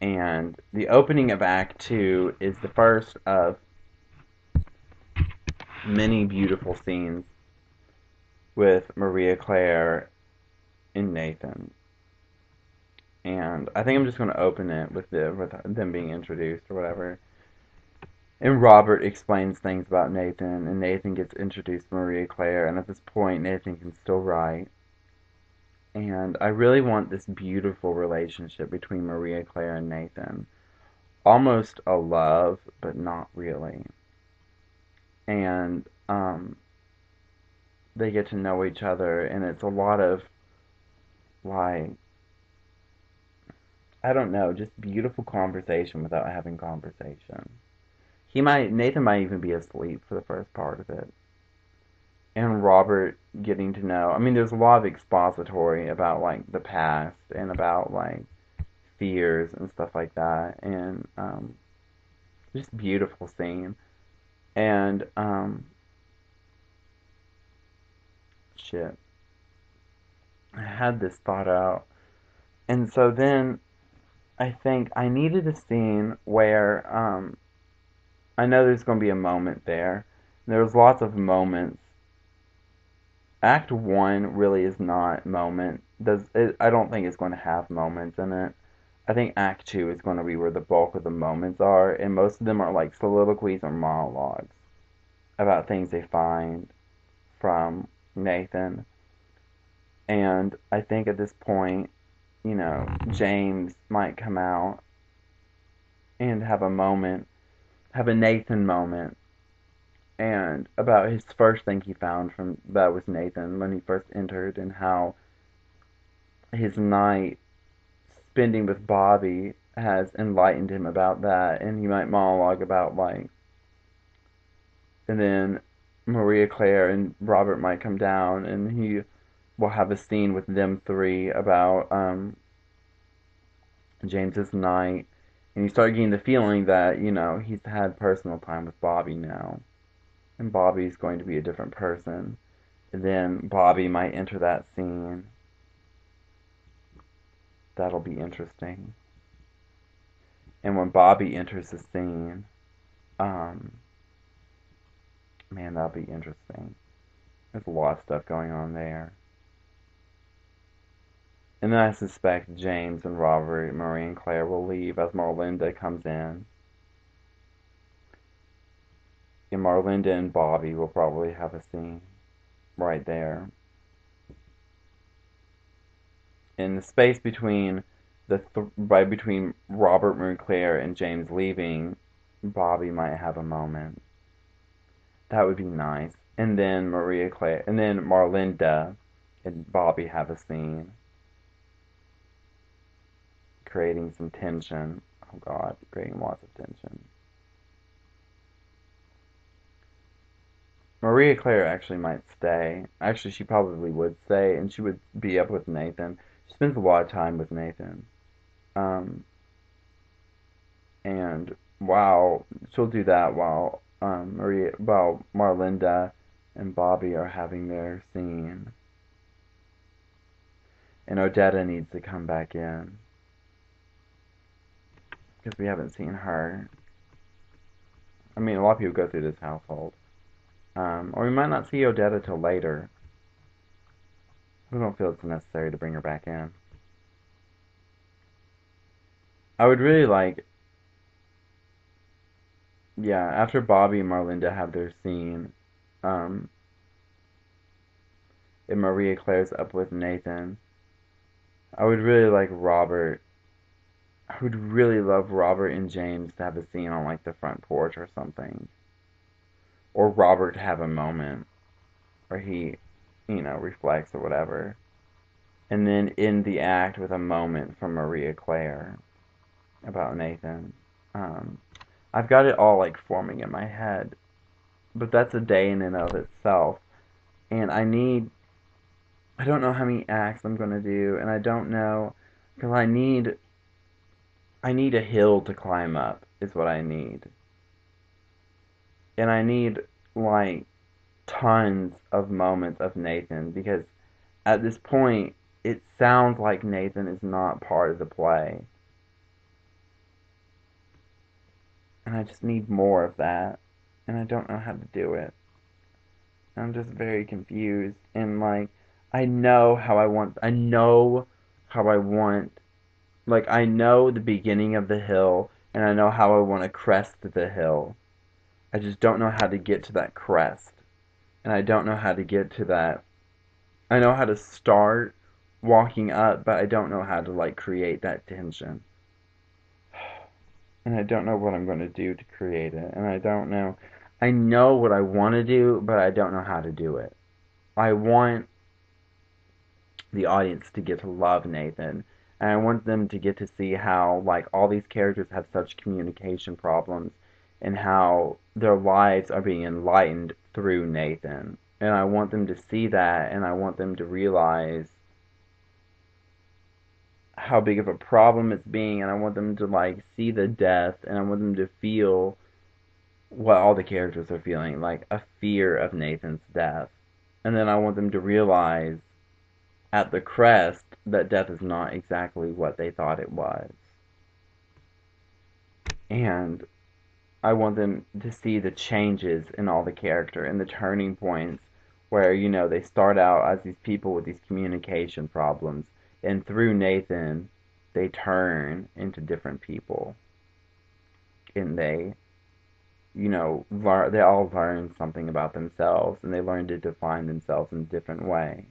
And the opening of Act Two is the first of many beautiful scenes with Maria Claire and Nathan. And I think I'm just going to open it with them being introduced or whatever. And Robert explains things about Nathan, and Nathan gets introduced to Maria Claire, and at this point, Nathan can still write. And I really want this beautiful relationship between Maria Claire and Nathan. Almost a love, but not really. And they get to know each other, and it's a lot of, like, I don't know, just beautiful conversation without having conversation. Nathan might even be asleep for the first part of it. And Robert getting to know, I mean, there's a lot of expository about, like, the past and about, like, fears and stuff like that. And just beautiful scene. And, shit. I had this thought out. And so then I think I needed a scene where, I know there's going to be a moment there. There's lots of moments. Act one really is not moment. I don't think it's going to have moments in it. I think Act two is going to be where the bulk of the moments are, and most of them are like soliloquies or monologues about things they find from Nathan. And I think at this point, James might come out and have a moment, have a Nathan moment, and about his first thing he found from that was Nathan when he first entered, and how his night spending with Bobby has enlightened him about that, and he might monologue about, like, and then Maria Claire and Robert might come down, and he will have a scene with them three about James's night, and you start getting the feeling that he's had personal time with Bobby now, and Bobby's going to be a different person, and then Bobby might enter that scene. That'll be interesting. And when Bobby enters the scene, um, man, that'll be interesting. There's a lot of stuff going on there. And then I suspect James and Robert, Marie and Claire will leave as Marlinda comes in. And Marlinda and Bobby will probably have a scene right there. In the space between right between Robert, Marie Claire, and James leaving, Bobby might have a moment. That would be nice. And then Maria Claire, and then Marlinda and Bobby have a scene, creating some tension. Oh God, creating lots of tension. Maria Claire actually might stay. Actually, she probably would stay, and she would be up with Nathan. She spends a lot of time with Nathan. Um, and while she'll do that while Marlinda and Bobby are having their scene, and Odetta needs to come back in because we haven't seen her. I mean, a lot of people go through this household, or we might not see Odetta till later. I don't feel it's necessary to bring her back in. I would really like, yeah, after Bobby and Marlinda have their scene, um, and Maria Claire's up with Nathan, I would really like Robert. I would really love Robert and James to have a scene on, like, the front porch or something. Or Robert to have a moment where he, reflects or whatever. And then end the act with a moment from Maria Claire about Nathan. Um, I've got it all, like, forming in my head. But that's a day in and of itself. And I don't know how many acts I'm going to do. And I don't know, because I need a hill to climb up, is what I need. And I need, like, tons of moments of Nathan, because at this point it sounds like Nathan is not part of the play. And I just need more of that. And I don't know how to do it. I'm just very confused. And like, I know how I want, like, I know the beginning of the hill, and I know how I want to crest the hill. I just don't know how to get to that crest. And I don't know how to get to that. I know how to start walking up, but I don't know how to, like, create that tension. And I don't know what I'm going to do to create it. And I don't know. I know what I want to do, but I don't know how to do it. I want the audience to get to love Nathan, and I want them to get to see how like all these characters have such communication problems and how their lives are being enlightened through Nathan. And I want them to see that, and I want them to realize how big of a problem it's being, and I want them to like see the death, and I want them to feel what all the characters are feeling, like a fear of Nathan's death. And then I want them to realize at the crest that death is not exactly what they thought it was. And I want them to see the changes in all the character and the turning points where, they start out as these people with these communication problems, and through Nathan, they turn into different people. And they all learn something about themselves, and they learn to define themselves in a different way.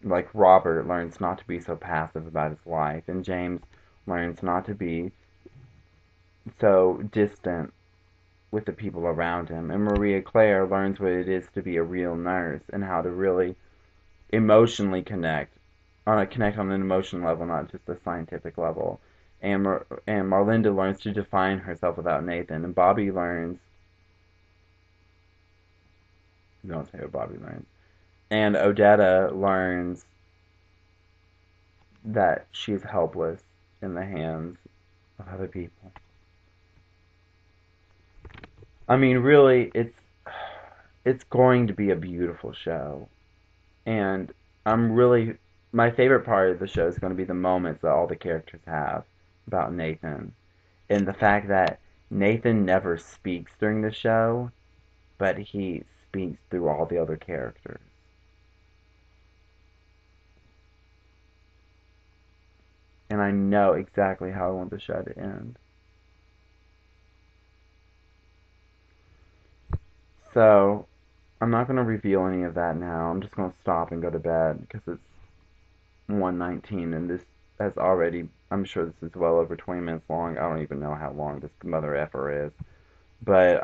Like Robert learns not to be so passive about his life, and James learns not to be so distant with the people around him, and Maria Claire learns what it is to be a real nurse and how to really emotionally connect on an emotional level, not just a scientific level. And Marlinda learns to define herself without Nathan, and Bobby learns. Don't say what Bobby learns. And Odetta learns that she's helpless in the hands of other people. I mean, really, it's going to be a beautiful show, and I'm really my favorite part of the show is going to be the moments that all the characters have about Nathan, and the fact that Nathan never speaks during the show, but he speaks through all the other characters. And I know exactly how I want the show to end. So, I'm not going to reveal any of that now. I'm just going to stop and go to bed because it's 1:19 and this has already, I'm sure this is well over 20 minutes long. I don't even know how long this mother effer is. But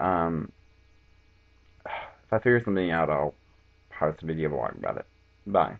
if I figure something out, I'll post a video blog about it. Bye.